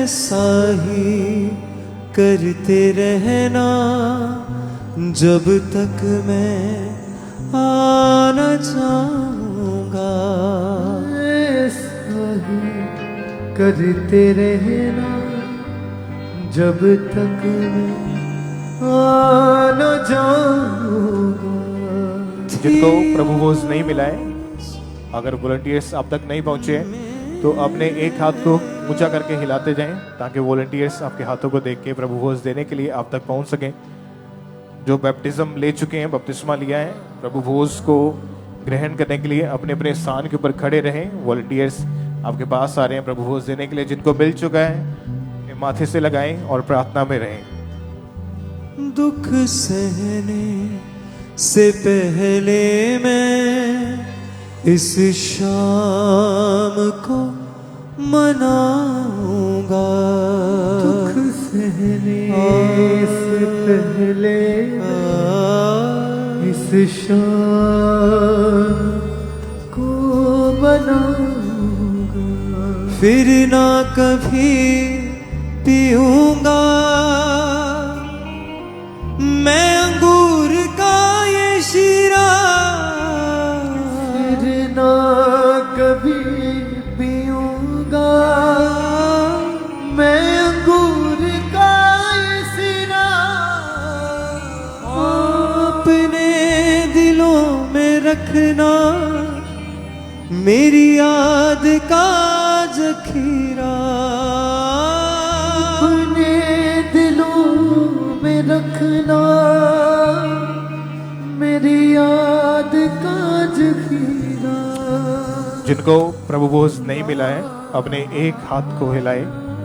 ऐसा ही करते रहना जब तक मैं आ न जाऊंगा। ऐसा ही करते रहना जब तक मैं आ न जाऊंगा। जिनको प्रभु भोज नहीं मिला है, अगर वॉलंटियर्स अब तक नहीं पहुंचे हैं तो अपने एक हाथ को ऊंचा करके हिलाते जाएं ताकि वॉलंटियर्स आपके हाथों को देख के प्रभु भोज देने के लिए आप तक पहुंच सकें। जो बैप्टिज्म ले चुके हैं, बपतिस्मा लिया है, प्रभु भोज को ग्रहण करने के लिए अपने अपने स्थान के ऊपर खड़े रहें। वॉलंटियर्स आपके पास आ रहे हैं प्रभु भोज देने के लिए। जिनको मिल चुका है माथे से लगाएं और प्रार्थना में रहें। दुख सहने से पहले मैं इस शाम को मनाऊंगा। दुख सहने से पहले इस शाम को मनाऊंगा। फिर ना कभी पीऊंगा मैं अंगूर का ये शीरा। फिर ना कभी पीऊंगा मैं अंगूर का ये शीरा। अपने दिलों में रखना मेरी याद का जखीरा। अपने दिलों में रखना मेरी याद का जखीरा। जिनको प्रभु भोज नहीं मिला है अपने एक हाथ को हिलाए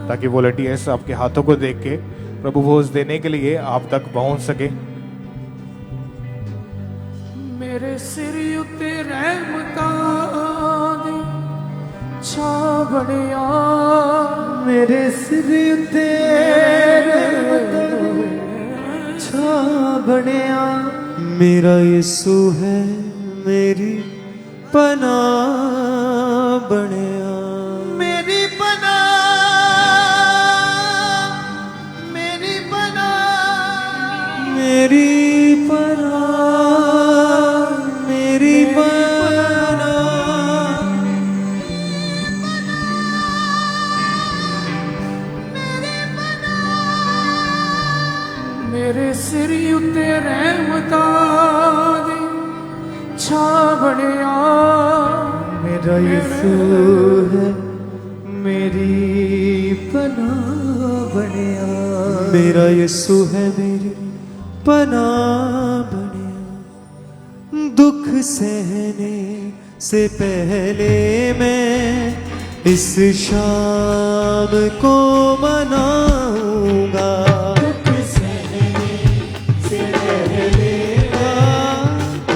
ताकि वॉलंटियर्स आपके हाथों को देख के प्रभु भोज देने के लिए आप तक पहुंच सके। मेरे सिर उत्ते रहमतां दी छां बणिया। मेरे सिर उत्ते रहमतां दी छां बणिया। मेरा यीशु है मेरी पनाह बनिया। मेरी पनाह, मेरी पनाह, मेरी पनाह, मेरी पनाह। मेरे सिर उत्ते रहमतां दी छां बणिया। मेरा यीशु है मेरी पनाह बनिया। मेरा यीशु है मेरी पनाह बनिया। दुख सहने से पहले मैं इस शाम को मनाऊंगा। दुख सहने से पहले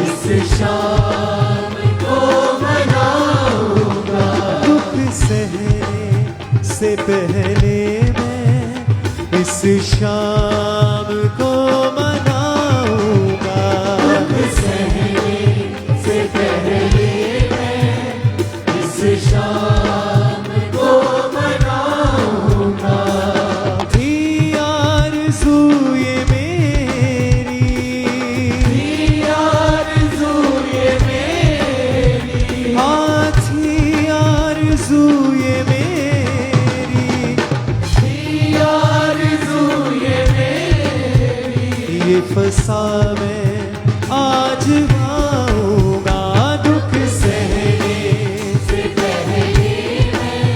इस शाम को मनाऊंगा। दुख सहने से पहले मैं इस शाम को मनाऊंगा। दुख सहने से पहले मैं इस शाम को मनाऊंगा। थी आरज़ू ये मेरी, थी आरज़ू ये मेरी, हाँ थी आरज़ू ये मेरी, थी आरज़ू ये मेरी। ये फसा मैं आज पाऊंगा। दुख सहने से पहले मैं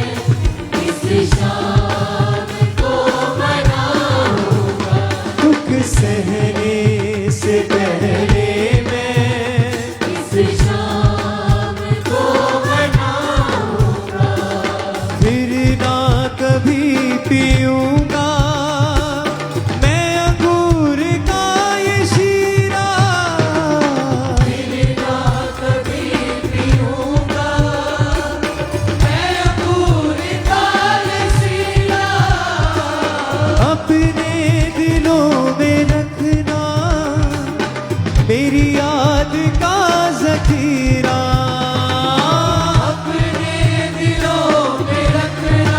इस शाम को मनाऊंगा। दुख सहने से पहले मैं इस शाम को मनाऊंगा। फिर ना कभी पीऊंगा मैं अंगूर का ये शीरा। फिर ना कभी पीऊंगा मैं अंगूर का ये शीरा। अपने दिलों में रखना मेरी याद का जखीरा। अपने दिलों में रखना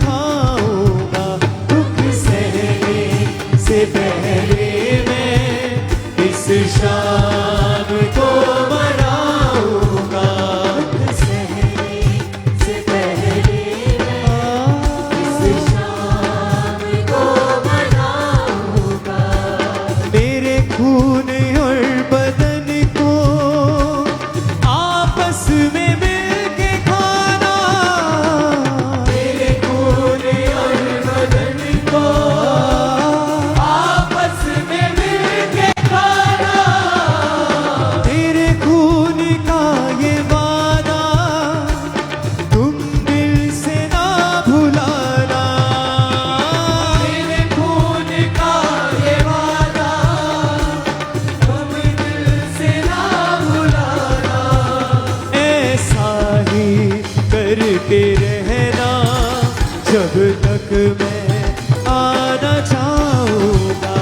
खाऊंगा दुख सहने से पहले मैं इस शाम को मनाऊंगा दुख सहने से पहले मैं इस शाम को मनाऊंगा मेरे खून और बदन को आपस में मिलके खाना मेरे खून और बदन को आपस में मिलके खाना तेरे खून का ये वादा तुम दिल से ना भुलाना मेरे खून का ये वादा तुम दिल से ना भुलाना ऐसा ही करते रहना जब तक मैं आना चाहूंगा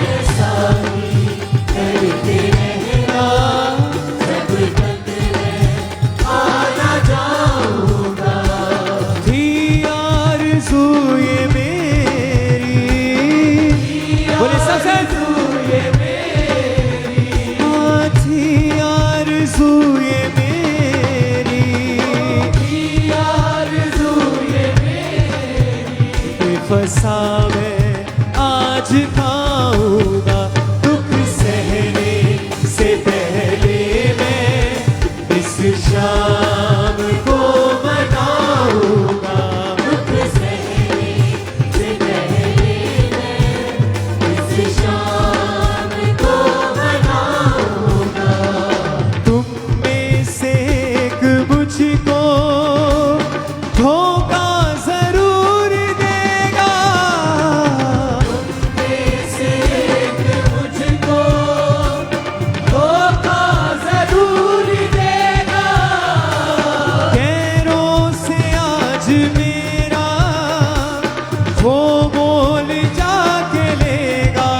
ऐसा ही करते रहना जब तक मैं आना चाहूंगा थी आरज़ू ये मेरी बोले सबसे ये मेरी थी आरज़ू ये मेरी थी आरज़ू ये मेरी फंसा मैं आज खाऊंगा दुख सहने से पहले मैं इस शाम को मनाऊंगा दुख सहने से पहले मैं इस शाम को मनाऊंगा तुम में से एक मुझको धोखा जरूर देगा तुम में से एक मुझको धोखा जरूर देगा गैरों से आज मेरा वो बोल जाके लेगा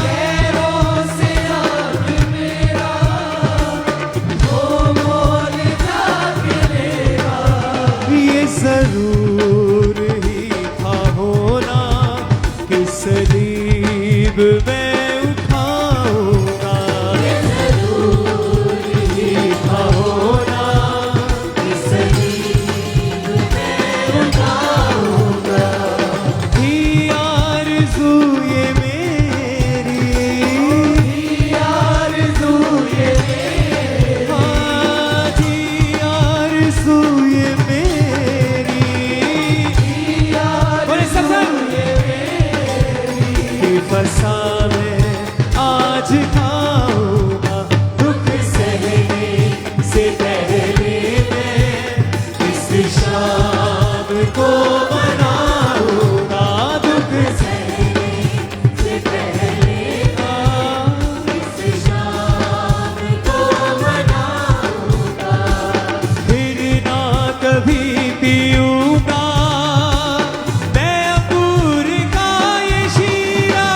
गैरों से आज मेरा वो बोल जाके लेगा ये जरूर ही था होना कि सलीब मैं उठाऊंगा ये जरूर ही था होना कि सलीब मैं उठाऊंगा थी आरज़ू ये मेरी थी आरज़ू ये मेरी थी आरज़ू ये मेरी थी आरज़ू ये मेरी फंसा मैं आज खाऊंगा दुख सहने से पहले मैं इस शाम को मनाऊंगा दुख सहने से पहले इस शाम को मनाऊंगा फिर ना कभी पीऊंगा मैं अंगूर का ये शीरा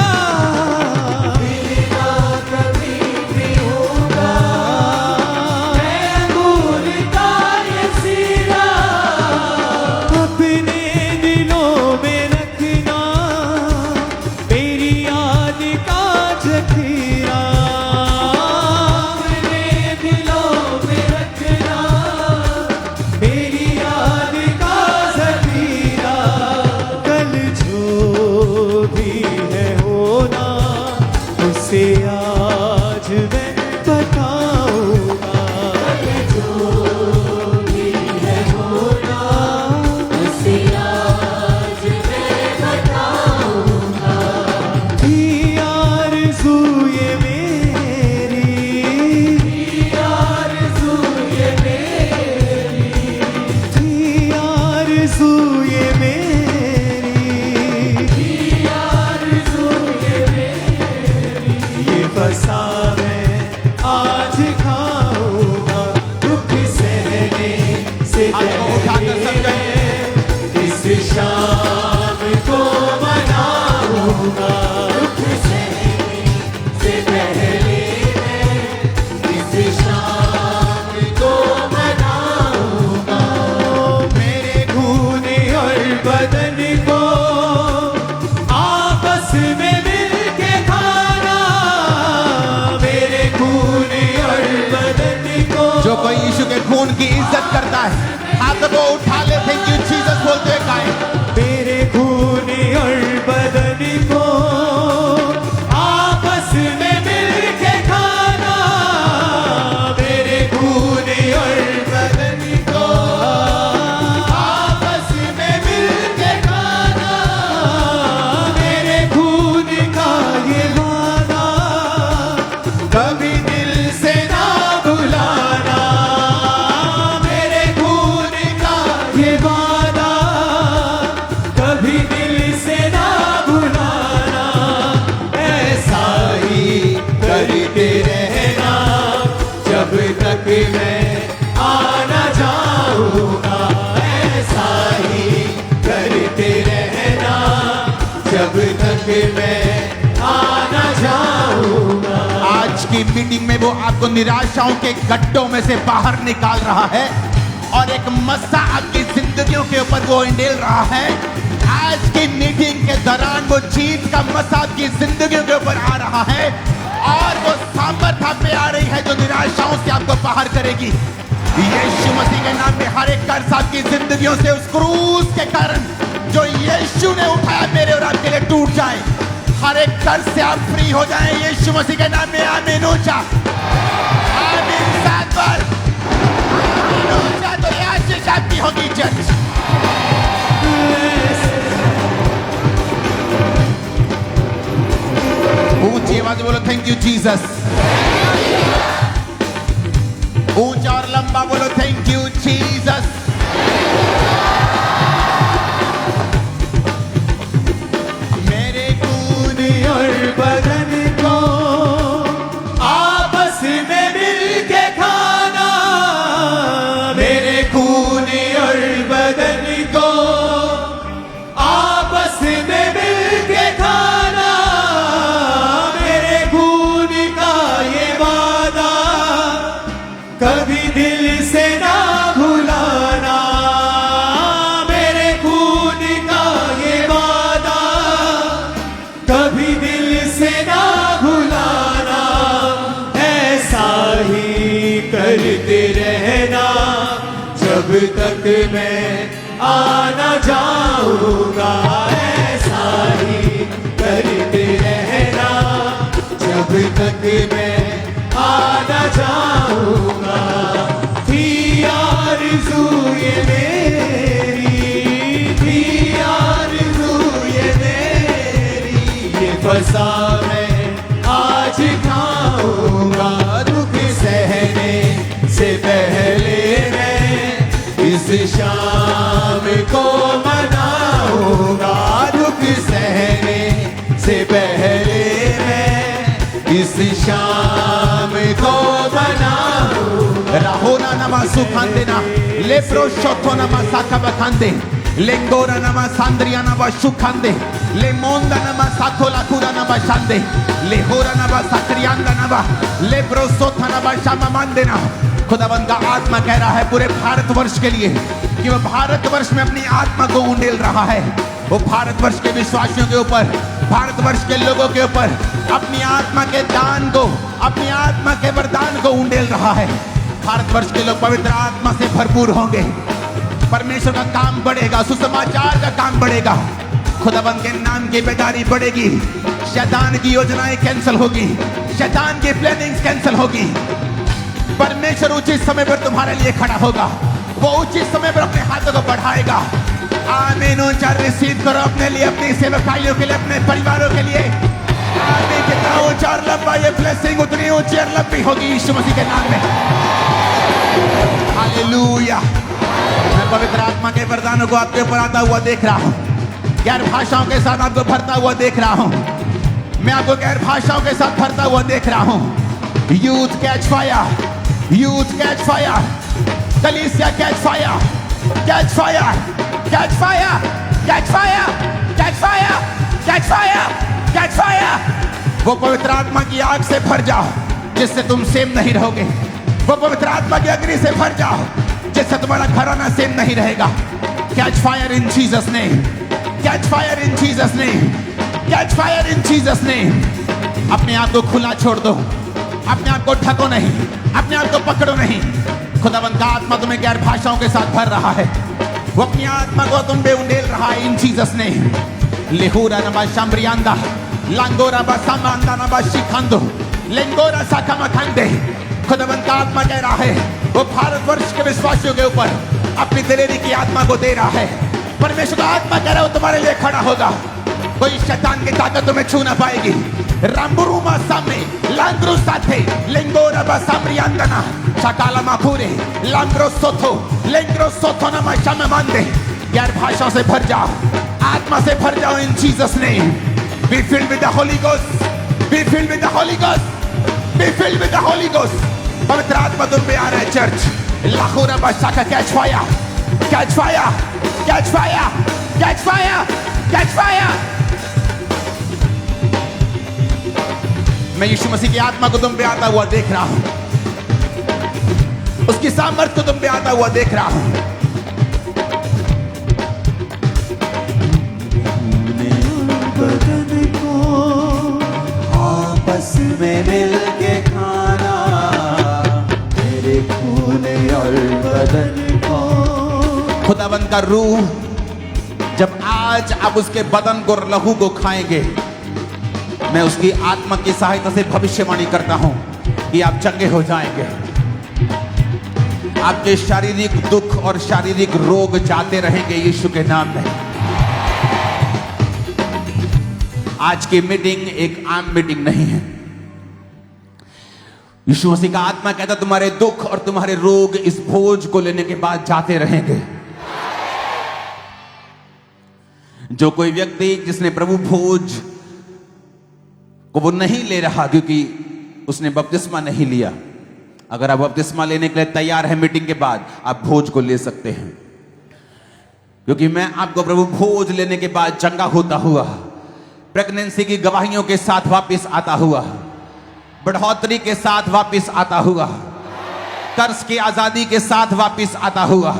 फिर ना कभी पीऊंगा मैं अंगूर का ये शीरा अपने बदन को आपस में मिलके खाना, मेरे खून और बदन को। जो कोई यीशु के खून की इज्जत करता है हाथों को उठा ले, थैंक यू जीसस बोलते हुए गाएं। मेरे खून और बदन को आपस में मिलके खाना, मेरे खून और बदन को आपस में मिलके खाना, मेरे खून का ये वादा कभी दिल से ना भुलाना, मेरे खून का ये वादा कभी दिल से ना भुलाना, ऐसा ही करते रहना जब तक मैं आना जाऊंगा, ऐसा ही करते रहना जब तक मैं आना जाऊंगा। आज की मीटिंग में वो आपको निराशाओं के गड्ढों में से बाहर निकाल रहा है और एक मस्सा आपकी जिंदगियों के ऊपर वो इंडेल रहा है। आज की मीटिंग के दौरान वो जीत का मस्सा आपकी जिंदगियों के ऊपर आ रहा है और वो सामर्थ आप पे आ रही है जो निराशाओं से आपको बाहर करेगी। यीशु मसीह के नाम में हर एक कर्ज आपकी जिंदगियों से उस क्रूस के कारण जो यीशु ने उठाया मेरे और आपके लिए टूट जाए। हर एक कर्ज से आप फ्री हो जाएं यीशु मसीह के नाम में। आमीन। ऊंचा आमीन। 7 बार आमीन ऊंचा। तो ये आशीष आपकी होगी चर्च। ऊंची आवाज में बोलो थैंक यू जीसस। ऊंचा और लंबा बोलो थैंक यू जीसस। मेरे खून और बदन को आपस में मिलके खाना, मेरे खून और बदन को आपस में मिलके खाना, मेरे खून का ये वादा कभी दिल से ना भुलाना, मेरे खून का ये वादा कभी दिल से ना भुलाना, ऐसा ही करते रहना जब तक मैं आना जाऊंगा, ऐसा ही करते रहना जब तक मैं आना जाऊंगा। थी आरज़ू ये मेरी, थी आरज़ू ये मेरी, ये फसा मैं आज खाऊंगा, दुख सहने से पहले मैं इस शाम को मनाऊंगा, दुख सहने से पहले मैं इस शाम को मनाऊंगा। राहोना नमा सुखांदे ना लेप्रो शोथो नमा साका बखांदे लेंगोरा नमा सांद्रिया नमा सुखांदे ले मोंदा नमा साथो लाकुरा नमा शांदे ले होरा नमा साक्रियांदा नमा लेप्रो सोथा नमा शामा मांदेना। खुदावंद का आत्मा कह रहा है पूरे भारतवर्ष के लिए कि वो भारतवर्ष में अपनी आत्मा को उंडेल रहा है। वो भारतवर्ष के विश्वासियों के ऊपर, भारतवर्ष के लोगों के ऊपर अपनी आत्मा के दान को, अपनी आत्मा के वरदान को उंडेल रहा है। भारतवर्ष के लोग पवित्र आत्मा से भरपूर होंगे, परमेश्वर का काम बढ़ेगा, सुसमाचार का काम बढ़ेगा, खुदावंद के नाम की बेदारी बढ़ेगी, शैतान की योजनाएं कैंसिल होगी, शैतान की प्लानिंग्स कैंसिल होगी। परमेश्वर उचित समय पर तुम्हारे लिए खड़ा होगा, वो उचित समय पर अपने हाथों को बढ़ाएगा। आमीन। ऊंचा रिसीव करो अपने लिए, अपनी सेवकाइयों के लिए, अपने परिवारों के लिए। आमीन। जितना ऊंचा और लंबा ये ब्लेसिंग उतनी ऊंची और लंबी होगी यीशु मसीह के नाम में। हालेलुया। मैं पवित्र आत्मा के वरदानों को आपके ऊपर आता हुआ देख रहा हूँ, गैर भाषाओं के साथ आपको भरता हुआ देख रहा हूँ। मैं आपको गैर भाषाओं के साथ भरता हुआ देख रहा हूँ। Youth catch fire, youth catch fire, कलीसिया catch fire, catch fire, catch fire, catch fire, catch fire, catch fire, catch fire. वो पवित्र आत्मा की आग से भर जाओ जिससे तुम सेम नहीं रहोगे। वो पवित्र आत्मा की अग्नि से भर जाओ जिससे तुम्हारा घराना सेम नहीं रहेगा। Catch fire in Jesus' name. Catch fire in Jesus' name. Catch fire in Jesus' name. अपने आप को खुला छोड़ दो, अपने आप को ढको नहीं, अपने आप को पकड़ो नहीं। खुदावंद का आत्मा तुम्हें गैर भाषाओं के साथ भर रहा है, वो अपनी आत्मा को तुम पे उंडेल रहा है इन जीसस नेम। लेहुरा नबा शाम्ब्रियांदा लांगोरा बा सामांदा नबा शिखंदो लेंगोरा साकामखंदे। खुदावंद का आत्मा कह रहा है वो भारतवर्ष के विश्वासियों के ऊपर अपनी दिलेरी की आत्मा को दे रहा है। परमेश्वर का आत्मा कह रहा है वो तुम्हारे लिए खड़ा होगा, कोई शैतान की ताकत तुम्हें छू ना पाएगी। रामबुरुमा सामने लांग्रो साथे लेंगोरा बा साम्रियांदना शकाला माखुरे लांग्रो सोथो ना माशा मांदे। गैर भाषाओं से भर जाओ, आत्मा से भर जाओ इन Jesus name. Be filled with the Holi ghost, be filled with the Holi ghost, be filled with the Holi ghost. पवित्र आत्मा तुम पे आ रहा है चर्च। लाखोरा बादशाह का catch fire, catch fire, catch fire, catch fire, catch fire. मैं यीशु मसीह की आत्मा को तुम पे आता हुआ देख रहा हूं, उसकी सामर्थ को तुम पे आता हुआ देख रहा हूं। बदन को आपस में मिल के खाना, मेरे खून और बदन को। खुदावंद का रूह जब आज आप उसके बदन को लहू को खाएंगे, मैं उसकी आत्मा की सहायता से भविष्यवाणी करता हूं कि आप चंगे हो जाएंगे। आपके शारीरिक दुख और शारीरिक रोग जाते रहेंगे यीशु के नाम में। आज की मीटिंग एक आम मीटिंग नहीं है। यीशु मसीह का आत्मा कहता तुम्हारे दुख और तुम्हारे रोग इस भोज को लेने के बाद जाते रहेंगे। जो कोई व्यक्ति जिसने प्रभु भोज को वो नहीं ले रहा क्योंकि उसने बपतिस्मा नहीं लिया, अगर आप बपतिस्मा लेने के लिए तैयार हैं मीटिंग के बाद, आप भोज को ले सकते हैं। क्योंकि मैं आपको प्रभु भोज लेने के बाद चंगा होता हुआ, प्रेगनेंसी की गवाहियों के साथ वापस आता हुआ, बढ़ोतरी के साथ वापस आता हुआ, कर्ज की आजादी के साथ वापस आता हुआ,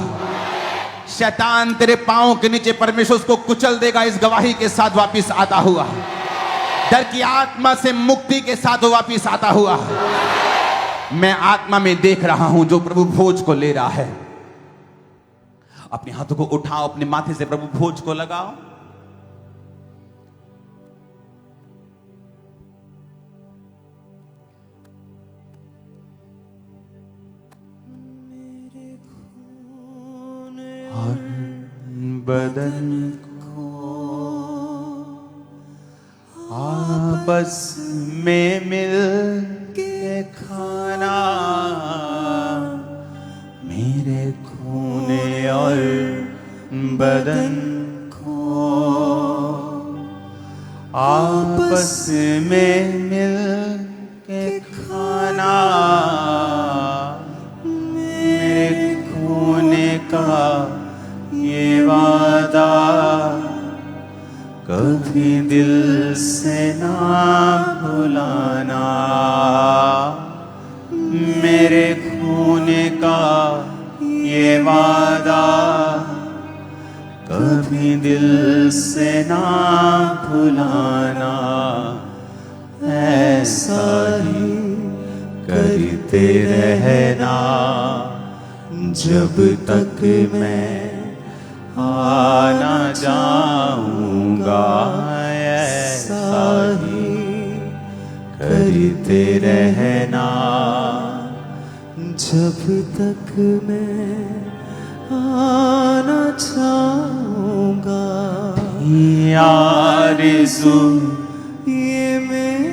शैतान तेरे पांवों के नीचे परमेश्वर उसको कुचल देगा इस गवाही के साथ वापस आता हुआ, डर की आत्मा से मुक्ति के साथ वापस आता हुआ। मैं आत्मा में देख रहा हूं जो प्रभु भोज को ले रहा है। अपने हाथों को उठाओ, अपने माथे से प्रभु भोज को लगाओ। और बदन को आपस में मिल के खाना, मेरे खून और बदन को आपस में मिल के खाना, मेरे खून का ये वादा कभी दिल से ना भुलाना, मेरे खून का ये वादा कभी दिल से ना भुलाना। ऐसा ही करते रहना जब तक मैं आना जाऊंगा। ऐसा ही करते रहना जब तक मैं आना चाहूंगा। ये आरज़ू ये मेरी